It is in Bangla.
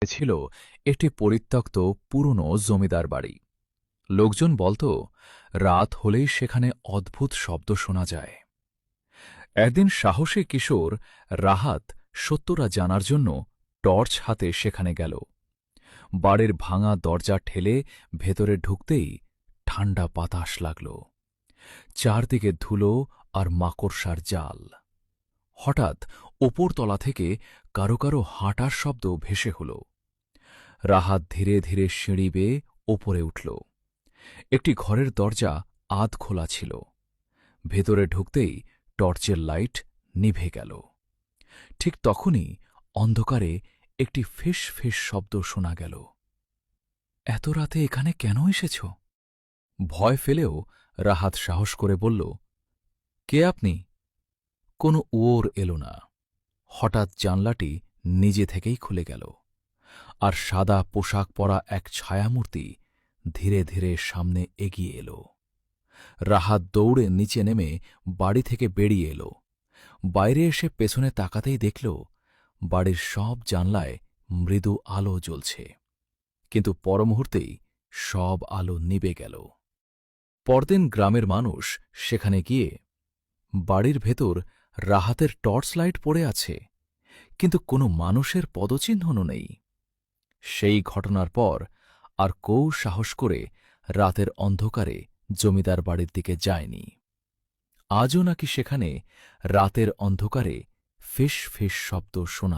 ছিল একটি পরিত্যক্ত পুরনো জমিদার বাড়ি। লোকজন বলত রাত হলেই সেখানে অদ্ভুত শব্দ শোনা যায়। একদিন সাহসী কিশোর রাহাত সত্যটা জানার জন্য টর্চ হাতে সেখানে গেল। বাড়ির ভাঙা দরজা ঠেলে ভেতরে ঢুকতেই ঠান্ডা বাতাস লাগল। চারদিকে ধুলো আর মাকড়সার জাল। হঠাৎ ওপরতলা থেকে কারো কারো হাঁটার শব্দ ভেসে হল। রাহাত ধীরে ধীরে সিঁড়ি বেয়ে ওপরে উঠল। একটি ঘরের দরজা আধ খোলা ছিল। ভেতরে ঢুকতেই টর্চের লাইট নিভে গেল। ঠিক তখনই অন্ধকারে একটি ফিস ফিস শব্দ শোনা গেল। এত রাতে এখানে কেন এসেছ? ভয় ফেলেও রাহাত সাহস করে বলল, কে আপনি? কোনো উয়োর এল না। হঠাৎ জানলাটি নিজে থেকেই খুলে গেল, আর সাদা পোশাক পরা এক ছায়ামূর্তি ধীরে ধীরে সামনে এগিয়ে এল। রাহাত দৌড়ে নিচে নেমে বাড়ি থেকে বেরিয়ে এল। বাইরে এসে পেছনে তাকাতেই দেখল বাড়ির সব জানলায় মৃদু আলো জ্বলছে, কিন্তু পরমুহূর্তেই সব আলো নিবে গেল। পরদিন গ্রামের মানুষ সেখানে গিয়ে বাড়ির ভেতর রাহাতের টর্চ লাইট পড়ে আছে, কিন্তু কোনো মানুষের পদচিহ্নও নেই। সেই ঘটনার পর আর কেউ সাহস করে রাতের অন্ধকারে জমিদার বাড়ির দিকে যায়নি। আজও নাকি সেখানে রাতের অন্ধকারে ফিস ফিস শব্দ শোনা